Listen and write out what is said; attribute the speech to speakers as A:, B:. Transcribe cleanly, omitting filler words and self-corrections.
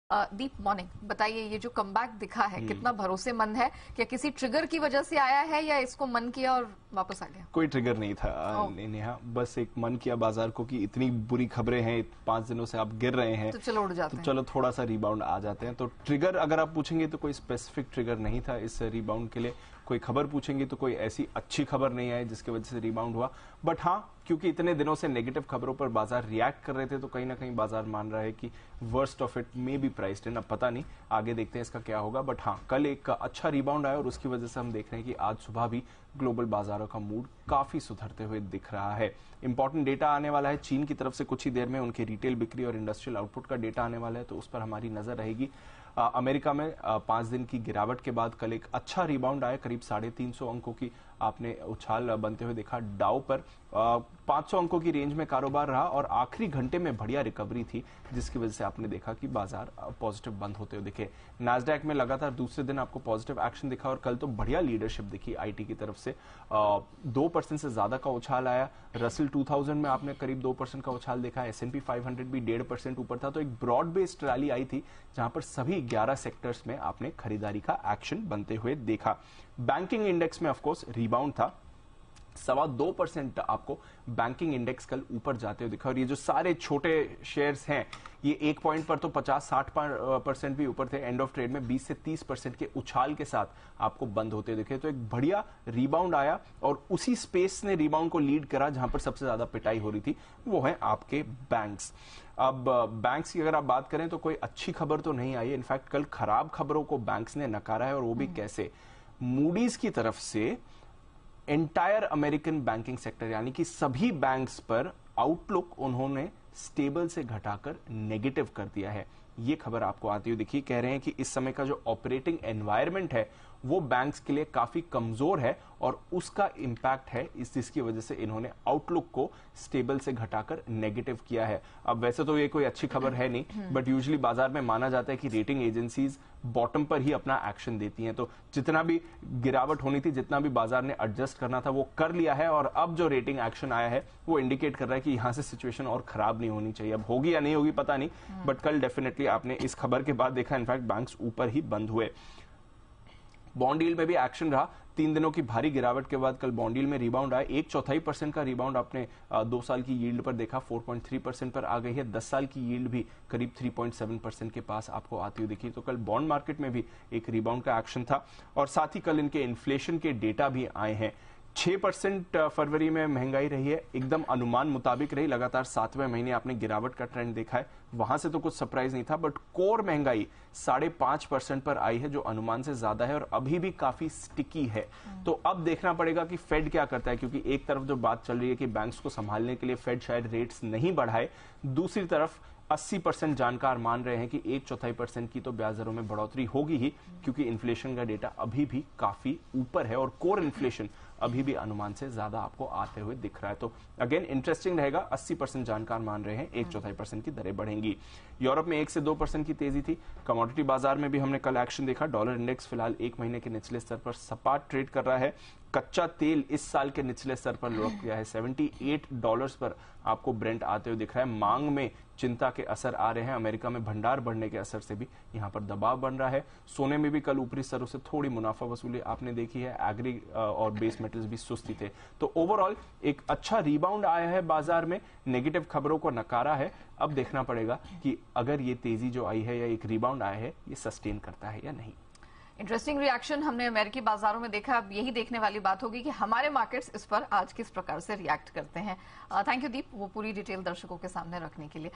A: दीप morning, बताइए ये जो कमबैक दिखा है कितना भरोसेमंद है? क्या किसी ट्रिगर की वजह से आया है या इसको मन किया और वापस आ गया?
B: कोई ट्रिगर नहीं था नेहा, बस एक मन किया बाजार को कि इतनी बुरी खबरें हैं, 5 दिनों से आप गिर रहे हैं
A: तो चलो उड़ जाते हैं,
B: चलो थोड़ा सा रिबाउंड आ जाते हैं। तो ट्रिगर अगर आप पूछेंगे तो कोई स्पेसिफिक ट्रिगर नहीं था इस रिबाउंड के लिए। कोई खबर पूछेंगे तो कोई ऐसी अच्छी खबर नहीं आई जिसकी वजह से रिबाउंड हुआ। बट हाँ, क्योंकि इतने दिनों से नेगेटिव खबरों पर बाजार रिएक्ट कर रहे थे तो कहीं ना कहीं बाजार मान रहा है कि worst of it may be priced इन। अब पता नहीं आगे देखते हैं इसका क्या होगा। बट हाँ, कल एक अच्छा रिबाउंड आया और उसकी वजह से हम देख रहे हैं कि आज सुबह भी ग्लोबल बाजारों का मूड काफी सुधरते हुए दिख रहा है। इंपॉर्टेंट डेटा आने वाला है चीन की तरफ से कुछ ही देर में, उनके रिटेल बिक्री और इंडस्ट्रियल आउटपुट का डेटा आने वाला है, तो उस पर हमारी नजर रहेगी। अमेरिका में 5 दिन की गिरावट के बाद कल एक अच्छा रिबाउंड आया, करीब 350 अंकों की आपने उछाल बनते हुए देखा। डाउ पर 500 अंकों की रेंज में कारोबार रहा और आखिरी घंटे में बढ़िया रिकवरी थी जिसकी वजह से आपने देखा कि बाजार पॉजिटिव बंद होते हुए दिखे। नास्डैक में लगातार दूसरे दिन आपको पॉजिटिव एक्शन दिखा और कल तो बढ़िया लीडरशिप दिखी आईटी की तरफ से। 2% से ज्यादा का उछाल आया। रसल 2000 में आपने करीब 2% का उछाल देखा। S&P 500 भी 1.5% ऊपर था। तो एक ब्रॉड बेस्ड रैली आई थी जहां पर सभी 11 सेक्टर्स में आपने खरीदारी का एक्शन बनते हुए देखा। बैंकिंग इंडेक्स में ऑफकोर्स रिबाउंड था, 2.25% आपको बैंकिंग इंडेक्स कल ऊपर जाते हुए दिखा। और ये जो सारे छोटे शेयर्स हैं ये 1 पॉइंट पर तो 50-60% भी ऊपर थे। एंड ऑफ ट्रेड में 20 से 30% के उछाल के साथ आपको बंद होते दिखे। तो एक बढ़िया रिबाउंड आया और उसी स्पेस ने रिबाउंड को लीड करा जहां पर सबसे ज्यादा पिटाई हो रही थी, वो है आपके बैंक्स। अब बैंक्स की अगर आप बात करें तो कोई अच्छी खबर तो नहीं आई। इनफैक्ट कल खराब खबरों को बैंक्स ने नकारा है और वो भी कैसे। मूडीज की तरफ से एंटायर अमेरिकन बैंकिंग सेक्टर यानी कि सभी बैंक्स पर आउटलुक उन्होंने स्टेबल से घटाकर नेगेटिव कर दिया है। ये खबर आपको आती हुई दिखी। कह रहे हैं कि इस समय का जो ऑपरेटिंग एनवायरनमेंट है वो बैंक्स के लिए काफी कमजोर है और उसका इंपैक्ट है जिसकी वजह से इन्होंने आउटलुक को स्टेबल से घटाकर नेगेटिव किया है। अब वैसे तो ये कोई अच्छी खबर है नहीं, बट यूजुअली बाजार में माना जाता है कि रेटिंग एजेंसीज बॉटम पर ही अपना एक्शन देती हैं। तो जितना भी गिरावट होनी थी, जितना भी बाजार ने एडजस्ट करना था वो कर लिया है और अब जो रेटिंग एक्शन आया है वो इंडिकेट कर रहा है कि यहां से सिचुएशन और खराब नहीं होनी चाहिए। अब होगी या नहीं होगी पता नहीं, बट कल डेफिनेटली आपने इस खबर के बाद देखा इनफैक्ट बैंक्स ऊपर ही बंद हुए। बॉन्ड यील्ड में भी एक्शन रहा। 3 दिनों की भारी गिरावट के बाद कल बॉन्ड यील्ड में रिबाउंड आया। 1/4% का रिबाउंड आपने 2 साल की यील्ड पर देखा, 4.3% पर आ गई है। 10 साल की यील्ड भी करीब 3.7% के पास आपको आती हुई दिखी। तो कल बॉन्ड मार्केट में भी एक रिबाउंड का एक्शन था और साथ ही कल इनके इन्फ्लेशन के डेटा भी आए हैं। 6% फरवरी में महंगाई रही है, एकदम अनुमान मुताबिक रही। लगातार 7वें महीने आपने गिरावट का ट्रेंड देखा है, वहां से तो कुछ सरप्राइज नहीं था। बट कोर महंगाई 5.5% पर आई है जो अनुमान से ज्यादा है और अभी भी काफी स्टिकी है। तो अब देखना पड़ेगा कि फेड क्या करता है, क्योंकि एक तरफ जो बात चल रही है कि बैंक्स को संभालने के लिए फेड शायद रेट्स नहीं बढ़ाए, दूसरी तरफ 80% जानकार मान रहे हैं कि 1/4% की तो ब्याज दरों में बढ़ोतरी होगी ही, क्योंकि इन्फ्लेशन का डेटा अभी भी काफी ऊपर है और कोर इन्फ्लेशन अभी भी अनुमान से ज्यादा आपको आते हुए दिख रहा है। तो अगेन इंटरेस्टिंग रहेगा। 80% जानकार मान रहे हैं 1/4% की दरें बढ़ेंगी। यूरोप में 1 से 2% की तेजी थी। कमोडिटी बाजार में भी हमने कल एक्शन देखा। डॉलर इंडेक्स फिलहाल 1 महीने के निचले स्तर पर सपाट ट्रेड कर रहा है। कच्चा तेल इस साल के निचले स्तर पर लुढ़क गया है। $78 पर आपको ब्रेंट आते हुए दिख रहा है। मांग में चिंता के असर आ रहे हैं। अमेरिका में भंडार बढ़ने के असर से भी यहां पर दबाव बन रहा है। सोने में भी कल ऊपरी स्तरों से थोड़ी मुनाफा वसूली आपने देखी है। एग्री और बेस मेटल्स भी सुस्ती थे। तो ओवरऑल एक अच्छा रिबाउंड आया है बाजार में, नेगेटिव खबरों को नकारा है। अब देखना पड़ेगा कि अगर ये तेजी जो आई है या एक रिबाउंड आया है ये सस्टेन करता है या नहीं।
A: इंटरेस्टिंग रिएक्शन हमने अमेरिकी बाजारों में देखा। अब यही देखने वाली बात होगी कि हमारे मार्केट्स इस पर आज किस प्रकार से रिएक्ट करते हैं। थैंक यू दीप, वो पूरी डिटेल दर्शकों के सामने रखने के लिए।